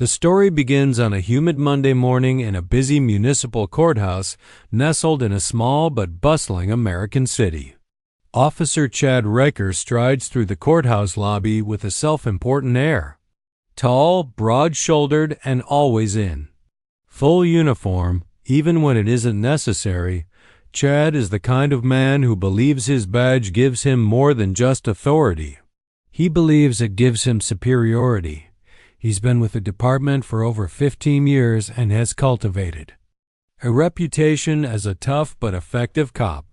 The story begins on a humid Monday morning in a busy municipal courthouse nestled in a small but bustling American city. Officer Chad Riker strides through the courthouse lobby with a self-important air. Tall, broad-shouldered, and always in full uniform, even when it isn't necessary, Chad is the kind of man who believes his badge gives him more than just authority. He believes it gives him superiority. He's been with the department for over 15 years and has cultivated a reputation as a tough but effective cop.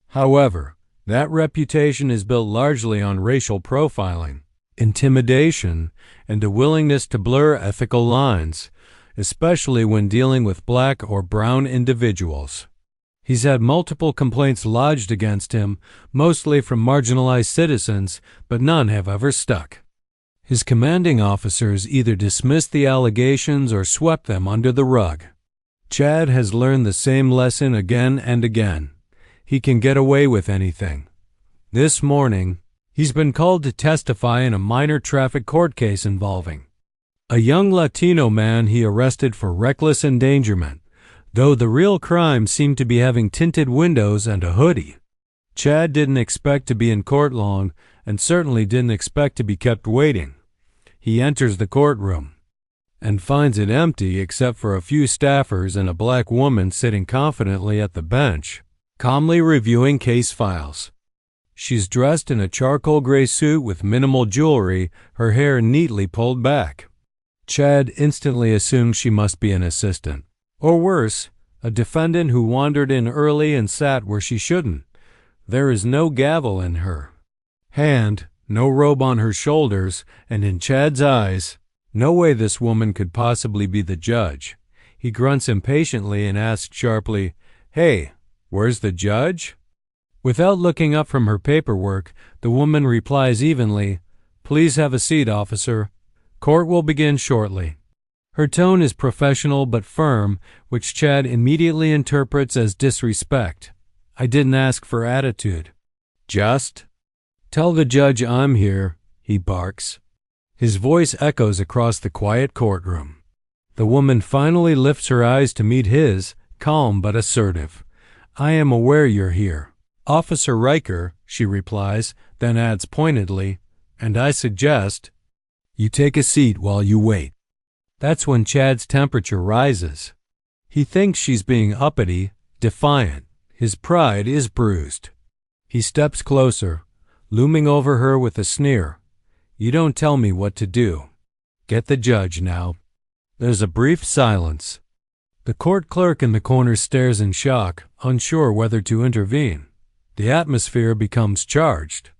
However, that reputation is built largely on racial profiling, intimidation, and a willingness to blur ethical lines, especially when dealing with black or brown individuals. He's had multiple complaints lodged against him, mostly from marginalized citizens, but none have ever stuck. His commanding officers either dismissed the allegations or swept them under the rug. Chad has learned the same lesson again and again. He can get away with anything. This morning, he's been called to testify in a minor traffic court case involving a young Latino man he arrested for reckless endangerment, though the real crime seemed to be having tinted windows and a hoodie. Chad didn't expect to be in court long and certainly didn't expect to be kept waiting. He enters the courtroom and finds it empty except for a few staffers and a black woman sitting confidently at the bench, calmly reviewing case files. She's dressed in a charcoal gray suit with minimal jewelry, her hair neatly pulled back. Chad instantly assumes she must be an assistant, or worse, a defendant who wandered in early and sat where she shouldn't. There is no gavel in her hand, no robe on her shoulders, and in Chad's eyes, no way this woman could possibly be the judge. He grunts impatiently and asks sharply, "Hey, where's the judge?" Without looking up from her paperwork, the woman replies evenly, "Please have a seat, officer. Court will begin shortly." Her tone is professional but firm, which Chad immediately interprets as disrespect. "I didn't ask for attitude." "Just tell the judge I'm here," he barks. His voice echoes across the quiet courtroom. The woman finally lifts her eyes to meet his, calm but assertive. "I am aware you're here, Officer Riker," she replies, then adds pointedly, "and I suggest you take a seat while you wait." That's when Chad's temperature rises. He thinks she's being uppity, defiant. His pride is bruised. He steps closer, looming over her with a sneer. "You don't tell me what to do. Get the judge now." There's a brief silence. The court clerk in the corner stares in shock, unsure whether to intervene. The atmosphere becomes charged.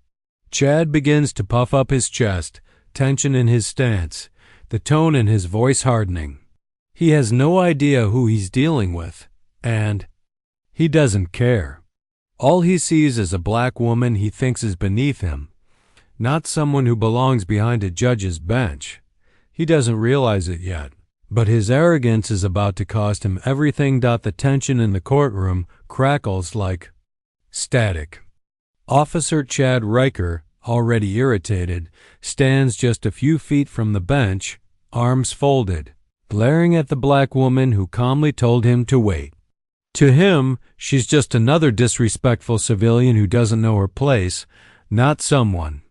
Chad begins to puff up his chest, tension in his stance, the tone in his voice hardening. He has no idea who he's dealing with, and he doesn't care. All he sees is a black woman he thinks is beneath him, not someone who belongs behind a judge's bench. He doesn't realize it yet, but his arrogance is about to cost him everything. The tension in the courtroom crackles like static. Officer Chad Riker, already irritated, stands just a few feet from the bench, arms folded, glaring at the black woman who calmly told him to wait. To him, she's just another disrespectful civilian who doesn't know her place, not someone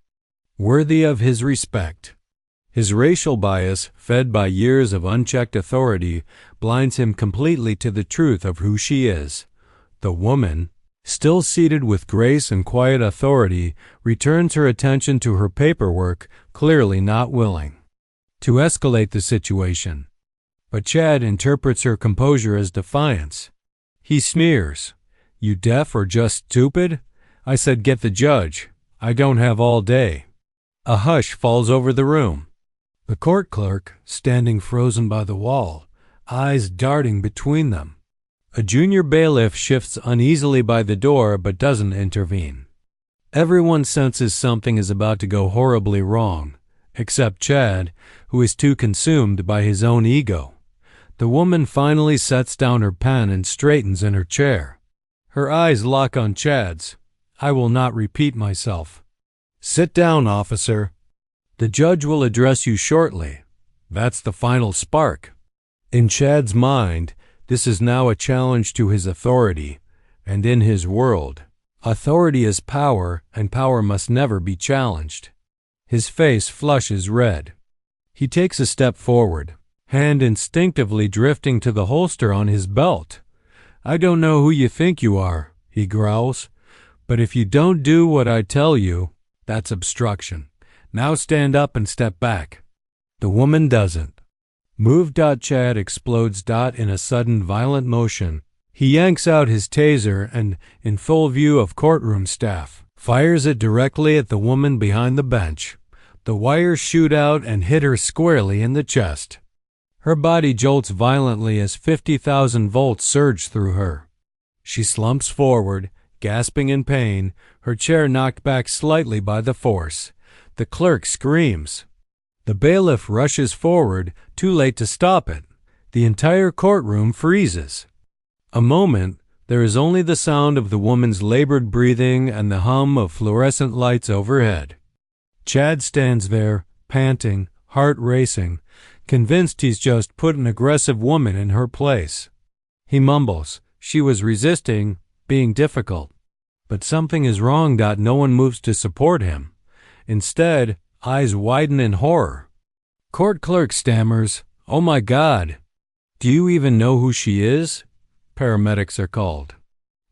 worthy of his respect. His racial bias, fed by years of unchecked authority, blinds him completely to the truth of who she is. The woman, still seated with grace and quiet authority, returns her attention to her paperwork, clearly not willing to escalate the situation. But Chad interprets her composure as defiance. He sneers, "You deaf or just stupid? I said get the judge. I don't have all day." A hush falls over the room. The court clerk, standing frozen by the wall, eyes darting between them. A junior bailiff shifts uneasily by the door but doesn't intervene. Everyone senses something is about to go horribly wrong, except Chad, who is too consumed by his own ego. The woman finally sets down her pen and straightens in her chair. Her eyes lock on Chad's. "I will not repeat myself." "Sit down, officer. The judge will address you shortly." That's the final spark. In Chad's mind, this is now a challenge to his authority, and in his world, authority is power, and power must never be challenged. His face flushes red. He takes a step forward, hand instinctively drifting to the holster on his belt. "I don't know who you think you are," he growls, "but if you don't do what I tell you, that's obstruction. Now stand up and step back." The woman doesn't. Move. Chad explodes. In a sudden violent motion, he yanks out his taser and, in full view of courtroom staff, fires it directly at the woman behind the bench. The wires shoot out and hit her squarely in the chest. Her body jolts violently as 50,000 volts surge through her. She slumps forward, gasping in pain, her chair knocked back slightly by the force. The clerk screams. The bailiff rushes forward, too late to stop it. The entire courtroom freezes. A moment, there is only the sound of the woman's labored breathing and the hum of fluorescent lights overhead. Chad stands there, panting, heart racing, convinced he's just put an aggressive woman in her place. He mumbles, "She was resisting, being difficult." But something is wrong. No one moves to support him. Instead, eyes widen in horror. Court clerk stammers, "Oh my God. Do you even know who she is?" Paramedics are called.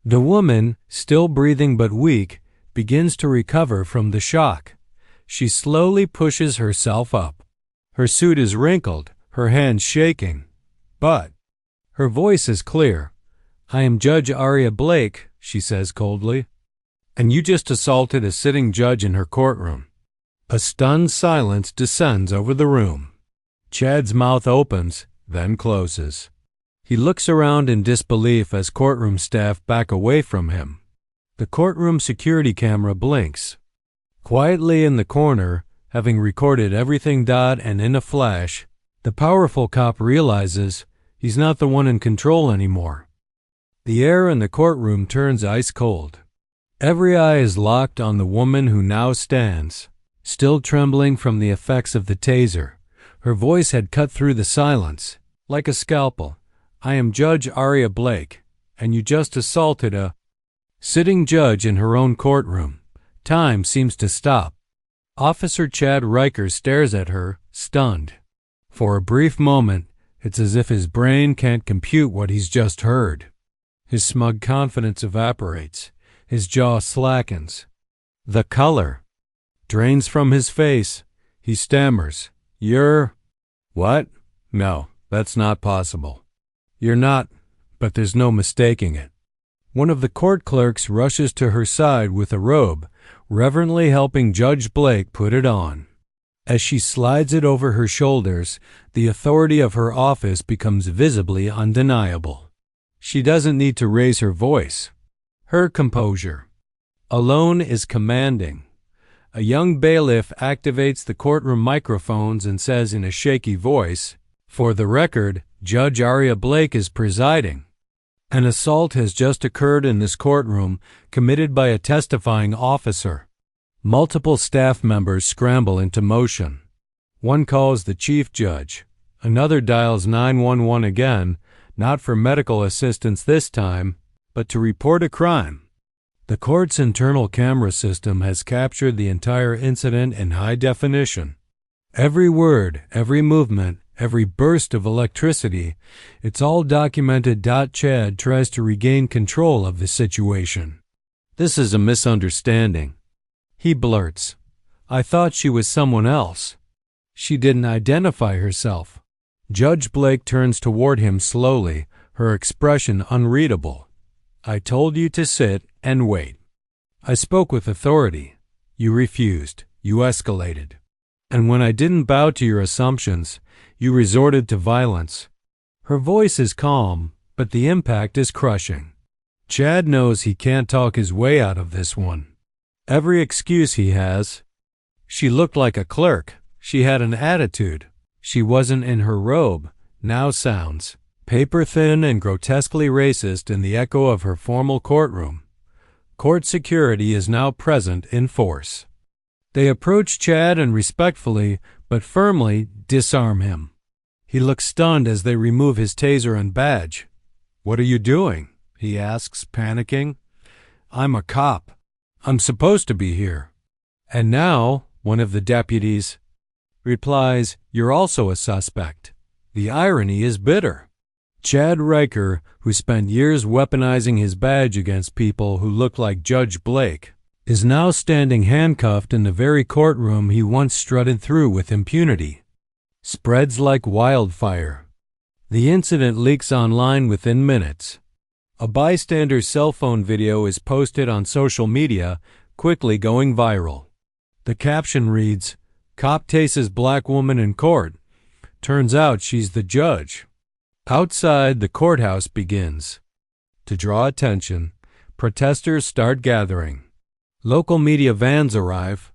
The woman, still breathing but weak, begins to recover from the shock. She slowly pushes herself up. Her suit is wrinkled, her hands shaking. But her voice is clear. "I am Judge Aria Blake," she says coldly. "And you just assaulted a sitting judge in her courtroom." A stunned silence descends over the room. Chad's mouth opens, then closes. He looks around in disbelief as courtroom staff back away from him. The courtroom security camera blinks. Quietly in the corner, having recorded everything. And in a flash, the powerful cop realizes he's not the one in control anymore. The air in the courtroom turns ice cold. Every eye is locked on the woman who now stands, still trembling from the effects of the taser. Her voice had cut through the silence, like a scalpel. "I am Judge Aria Blake, and you just assaulted a sitting judge in her own courtroom." Time seems to stop. Officer Chad Riker stares at her, stunned. For a brief moment, it's as if his brain can't compute what he's just heard. His smug confidence evaporates. His jaw slackens. The color drains from his face. He stammers, "You're..." "What? No, that's not possible." "You're not," but there's no mistaking it. One of the court clerks rushes to her side with a robe, reverently helping Judge Blake put it on. As she slides it over her shoulders, the authority of her office becomes visibly undeniable. She doesn't need to raise her voice. Her composure alone is commanding. A young bailiff activates the courtroom microphones and says in a shaky voice, "For the record, Judge Aria Blake is presiding. An assault has just occurred in this courtroom, committed by a testifying officer." Multiple staff members scramble into motion. One calls the chief judge. Another dials 911 again, not for medical assistance this time, but to report a crime. The court's internal camera system has captured the entire incident in high definition. Every word, every movement, every burst of electricity, it's all documented. Chad tries to regain control of the situation. "This is a misunderstanding," he blurts. "I thought she was someone else. She didn't identify herself." Judge Blake turns toward him slowly, her expression unreadable. "I told you to sit and wait. I spoke with authority. You refused. You escalated. And when I didn't bow to your assumptions, you resorted to violence." Her voice is calm, but the impact is crushing. Chad knows he can't talk his way out of this one. Every excuse he has. She looked like a clerk. She had an attitude. She wasn't in her robe. Now sounds paper-thin and grotesquely racist in the echo of her formal courtroom. Court security is now present in force. They approach Chad and respectfully, but firmly, disarm him. He looks stunned as they remove his taser and badge. "What are you doing?" he asks, panicking. "I'm a cop. I'm supposed to be here." "And now," one of the deputies replies, "you're also a suspect." The irony is bitter. Chad Riker, who spent years weaponizing his badge against people who look like Judge Blake, is now standing handcuffed in the very courtroom he once strutted through with impunity. Spreads like wildfire. The incident leaks online within minutes. A bystander's cell phone video is posted on social media, quickly going viral. The caption reads, "Cop tases black woman in court. Turns out she's the judge." Outside, the courthouse begins. To draw attention, protesters start gathering. Local media vans arrive.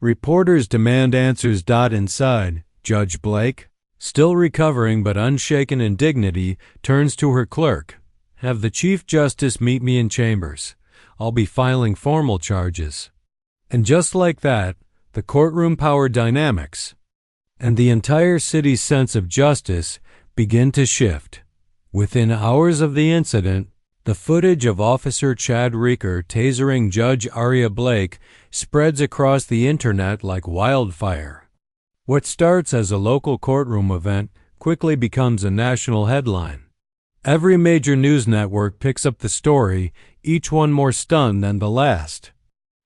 Reporters demand answers. Inside, Judge Blake, still recovering but unshaken in dignity, turns to her clerk. "Have the Chief Justice meet me in chambers. I'll be filing formal charges." And just like that, the courtroom power dynamics and the entire city's sense of justice begin to shift. Within hours of the incident, the footage of Officer Chad Riker tasering Judge Aria Blake spreads across the internet like wildfire. What starts as a local courtroom event quickly becomes a national headline. Every major news network picks up the story, each one more stunned than the last.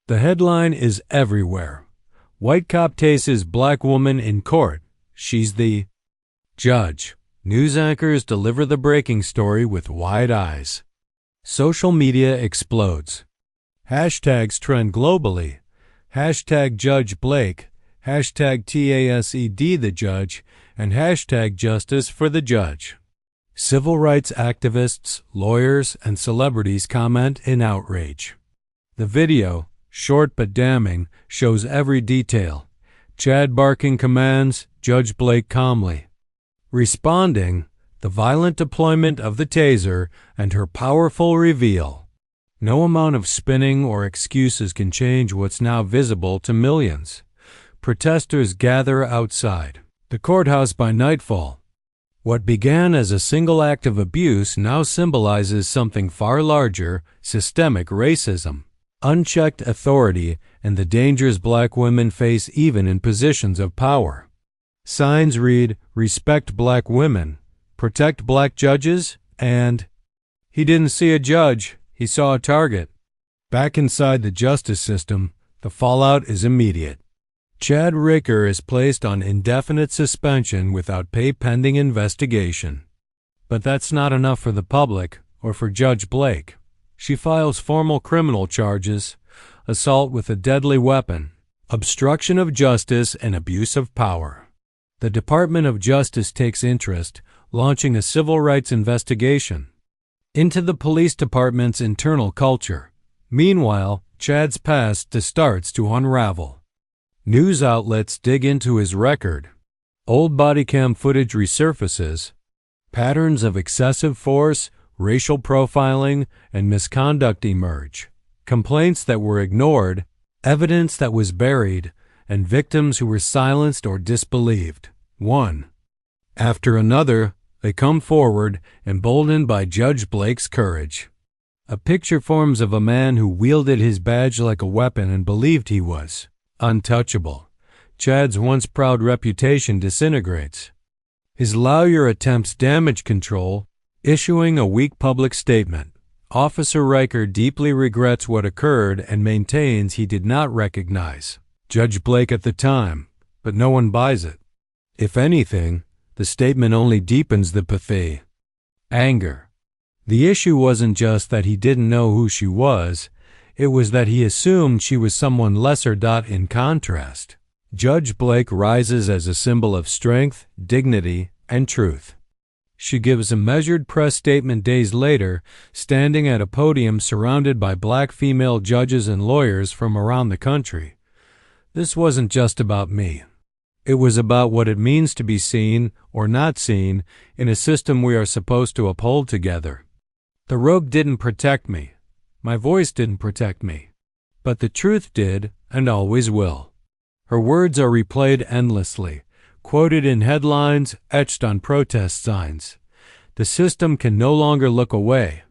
The headline is everywhere. "White cop tases black woman in court. She's the judge." News anchors deliver the breaking story with wide eyes. Social media explodes. Hashtags trend globally. Hashtag Judge Blake, hashtag TASED the judge, and hashtag Justice for the judge. Civil rights activists, lawyers, and celebrities comment in outrage. The video, short but damning, shows every detail. Chad barking commands, Judge Blake calmly responding, the violent deployment of the taser, and her powerful reveal. No amount of spinning or excuses can change what's now visible to millions. Protesters gather outside the courthouse by nightfall. What began as a single act of abuse now symbolizes something far larger: systemic racism, unchecked authority, and the dangers black women face even in positions of power. Signs read, "Respect black women," "Protect black judges," and "He didn't see a judge, he saw a target." Back inside the justice system, the fallout is immediate. Chad Riker is placed on indefinite suspension without pay pending investigation. But that's not enough for the public or for Judge Blake. She files formal criminal charges: assault with a deadly weapon, obstruction of justice, and abuse of power. The Department of Justice takes interest, launching a civil rights investigation into the police department's internal culture. Meanwhile, Chad's past starts to unravel. News outlets dig into his record. Old body cam footage resurfaces. Patterns of excessive force, racial profiling, and misconduct emerge. Complaints that were ignored, evidence that was buried, and victims who were silenced or disbelieved. One after another, they come forward, emboldened by Judge Blake's courage. A picture forms of a man who wielded his badge like a weapon and believed he was untouchable. Chad's once proud reputation disintegrates. His lawyer attempts damage control, issuing a weak public statement. Officer Riker deeply regrets what occurred and maintains he did not recognize Judge Blake at the time, but no one buys it. If anything, the statement only deepens the pathé. Anger. The issue wasn't just that he didn't know who she was, it was that he assumed she was someone lesser. In contrast, Judge Blake rises as a symbol of strength, dignity, and truth. She gives a measured press statement days later, standing at a podium surrounded by black female judges and lawyers from around the country. "This wasn't just about me. It was about what it means to be seen or not seen in a system we are supposed to uphold together. The robe didn't protect me. My voice didn't protect me. But the truth did and always will." Her words are replayed endlessly, quoted in headlines, etched on protest signs. The system can no longer look away.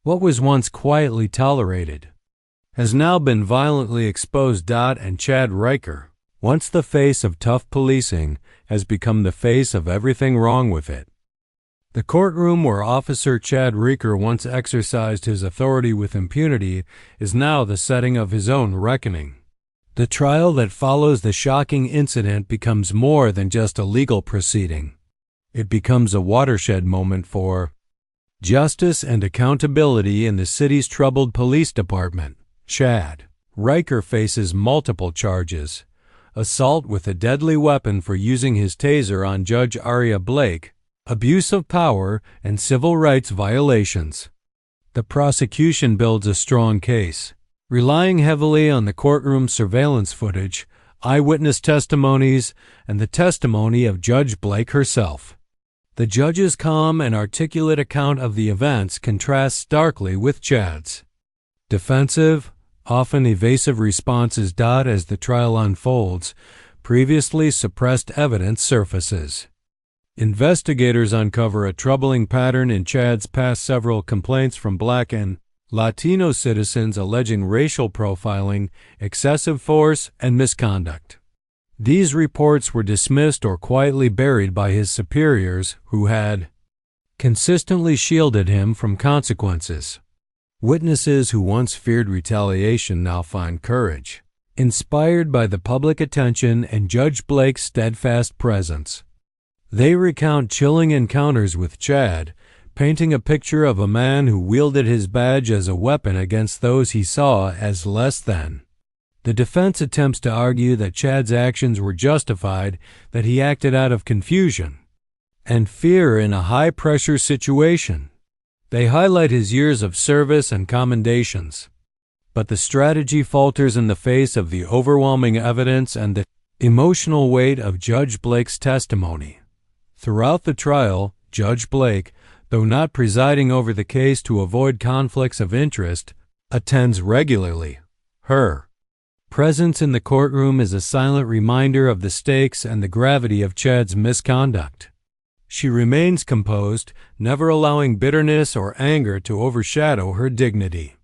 What was once quietly tolerated has now been violently exposed. And Chad Riker, once the face of tough policing, has become the face of everything wrong with it. The courtroom where Officer Chad Riker once exercised his authority with impunity is now the setting of his own reckoning. The trial that follows the shocking incident becomes more than just a legal proceeding. It becomes a watershed moment for justice and accountability in the city's troubled police department. Chad Riker faces multiple charges: assault with a deadly weapon for using his taser on Judge Aria Blake, abuse of power, and civil rights violations. The prosecution builds a strong case, relying heavily on the courtroom surveillance footage, eyewitness testimonies, and the testimony of Judge Blake herself. The judge's calm and articulate account of the events contrasts starkly with Chad's defensive, often evasive responses. As the trial unfolds, previously suppressed evidence surfaces. Investigators uncover a troubling pattern in Chad's past: several complaints from Black and Latino citizens alleging racial profiling, excessive force, and misconduct. These reports were dismissed or quietly buried by his superiors, who had consistently shielded him from consequences. Witnesses who once feared retaliation now find courage, inspired by the public attention and Judge Blake's steadfast presence. They recount chilling encounters with Chad, painting a picture of a man who wielded his badge as a weapon against those he saw as less than. The defense attempts to argue that Chad's actions were justified, that he acted out of confusion and fear in a high-pressure situation. They highlight his years of service and commendations. But the strategy falters in the face of the overwhelming evidence and the emotional weight of Judge Blake's testimony. Throughout the trial, Judge Blake, though not presiding over the case to avoid conflicts of interest, attends regularly. Her presence in the courtroom is a silent reminder of the stakes and the gravity of Chad's misconduct. She remains composed, never allowing bitterness or anger to overshadow her dignity.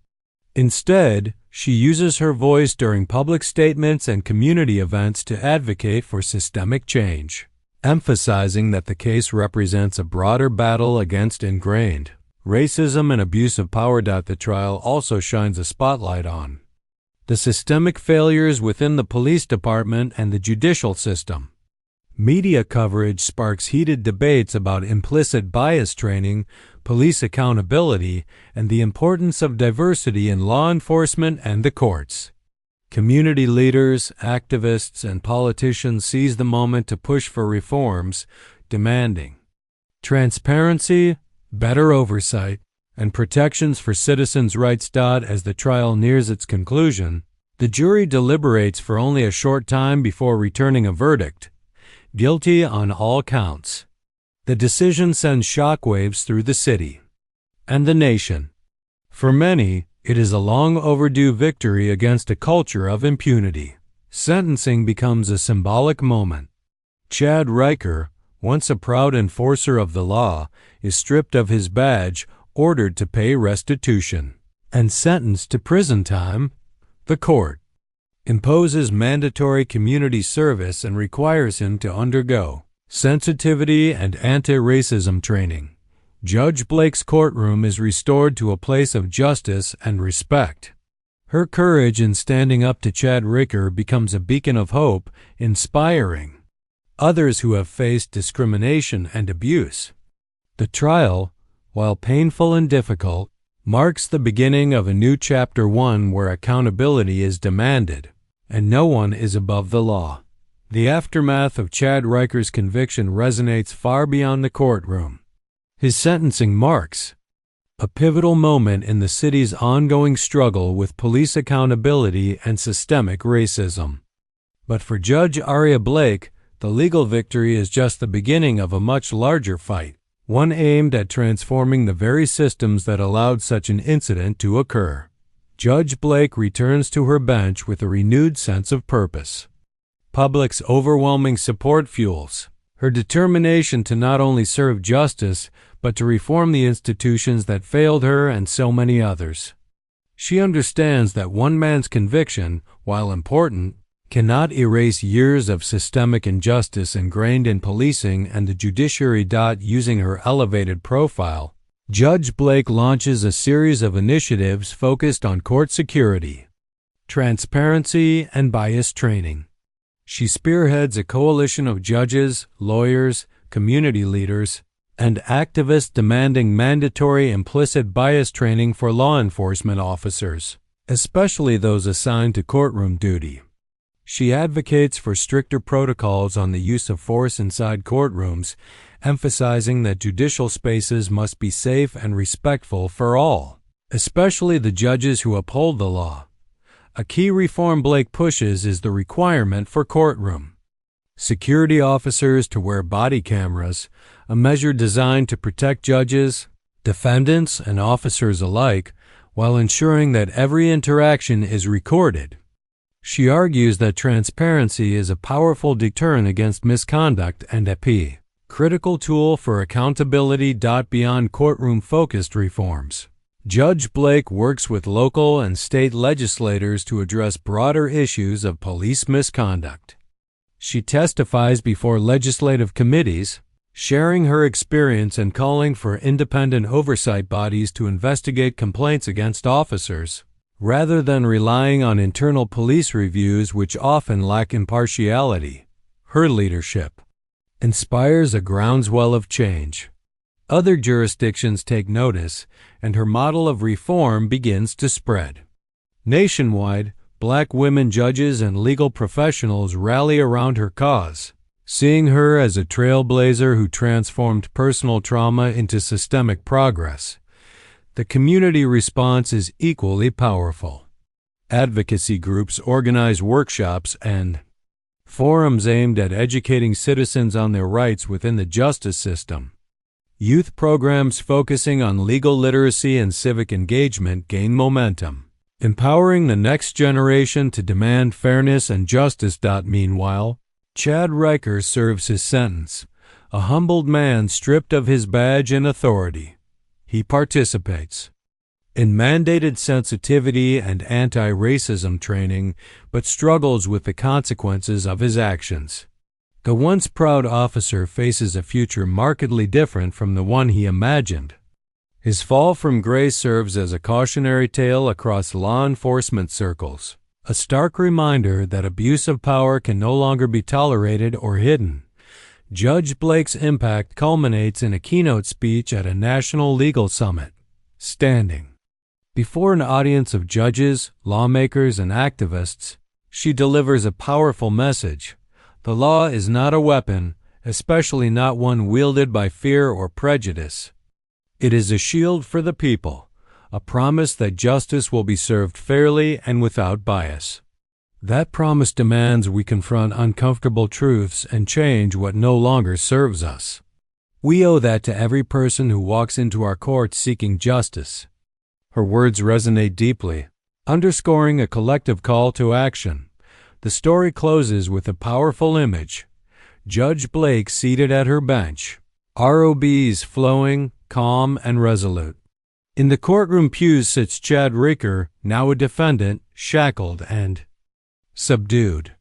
Instead, she uses her voice during public statements and community events to advocate for systemic change, emphasizing that the case represents a broader battle against ingrained racism and abuse of power. The trial also shines a spotlight on the systemic failures within the police department and the judicial system. Media coverage sparks heated debates about implicit bias training, police accountability, and the importance of diversity in law enforcement and the courts. Community leaders, activists, and politicians seize the moment to push for reforms, demanding transparency, better oversight, and protections for citizens' rights. As the trial nears its conclusion, the jury deliberates for only a short time before returning a verdict: guilty on all counts. The decision sends shockwaves through the city and the nation. For many, it is a long overdue victory against a culture of impunity. Sentencing becomes a symbolic moment. Chad Riker, once a proud enforcer of the law, is stripped of his badge, ordered to pay restitution, and sentenced to prison time. The court imposes mandatory community service and requires him to undergo sensitivity and anti-racism training. Judge Blake's courtroom is restored to a place of justice and respect. Her courage in standing up to Chad Riker becomes a beacon of hope, inspiring others who have faced discrimination and abuse. The trial, while painful and difficult, marks the beginning of a new chapter, one where accountability is demanded and no one is above the law. The aftermath of Chad Riker's conviction resonates far beyond the courtroom. His sentencing marks a pivotal moment in the city's ongoing struggle with police accountability and systemic racism. But for Judge Aria Blake, the legal victory is just the beginning of a much larger fight, one aimed at transforming the very systems that allowed such an incident to occur. Judge Blake returns to her bench with a renewed sense of purpose. Public's overwhelming support fuels her determination to not only serve justice, but to reform the institutions that failed her and so many others. She understands that one man's conviction, while important, cannot erase years of systemic injustice ingrained in policing and the judiciary. Using her elevated profile, Judge Blake launches a series of initiatives focused on court security, transparency, and bias training. She spearheads a coalition of judges, lawyers, community leaders, and activists demanding mandatory implicit bias training for law enforcement officers, especially those assigned to courtroom duty. She advocates for stricter protocols on the use of force inside courtrooms, emphasizing that judicial spaces must be safe and respectful for all, especially the judges who uphold the law. A key reform Blake pushes is the requirement for courtroom security officers to wear body cameras, a measure designed to protect judges, defendants, and officers alike, while ensuring that every interaction is recorded. She argues that transparency is a powerful deterrent against misconduct and a critical tool for accountability. Beyond courtroom-focused reforms, Judge Blake works with local and state legislators to address broader issues of police misconduct. She testifies before legislative committees, sharing her experience and calling for independent oversight bodies to investigate complaints against officers, rather than relying on internal police reviews which often lack impartiality. Her leadership inspires a groundswell of change. Other jurisdictions take notice, and her model of reform begins to spread. Nationwide, Black women judges and legal professionals rally around her cause, seeing her as a trailblazer who transformed personal trauma into systemic progress. The community response is equally powerful. Advocacy groups organize workshops and forums aimed at educating citizens on their rights within the justice system. Youth programs focusing on legal literacy and civic engagement gain momentum, empowering the next generation to demand fairness and justice. Meanwhile, Chad Riker serves his sentence, a humbled man stripped of his badge and authority. He participates in mandated sensitivity and anti-racism training, but struggles with the consequences of his actions. The once proud officer faces a future markedly different from the one he imagined. His fall from grace serves as a cautionary tale across law enforcement circles, a stark reminder that abuse of power can no longer be tolerated or hidden. Judge Blake's impact culminates in a keynote speech at a national legal summit. Standing before an audience of judges, lawmakers, and activists, she delivers a powerful message. The law is not a weapon, especially not one wielded by fear or prejudice. It is a shield for the people, a promise that justice will be served fairly and without bias. That promise demands we confront uncomfortable truths and change what no longer serves us. We owe that to every person who walks into our courts seeking justice. Her words resonate deeply, underscoring a collective call to action. The story closes with a powerful image. Judge Blake seated at her bench, ROBs flowing, calm, and resolute. In the courtroom pews sits Chad Riker, now a defendant, shackled and subdued.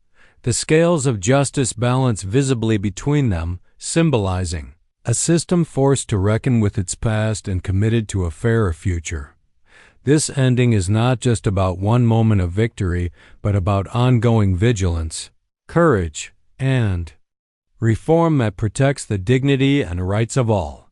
The scales of justice balance visibly between them, symbolizing a system forced to reckon with its past and committed to a fairer future. This ending is not just about one moment of victory, but about ongoing vigilance, courage, and reform that protects the dignity and rights of all.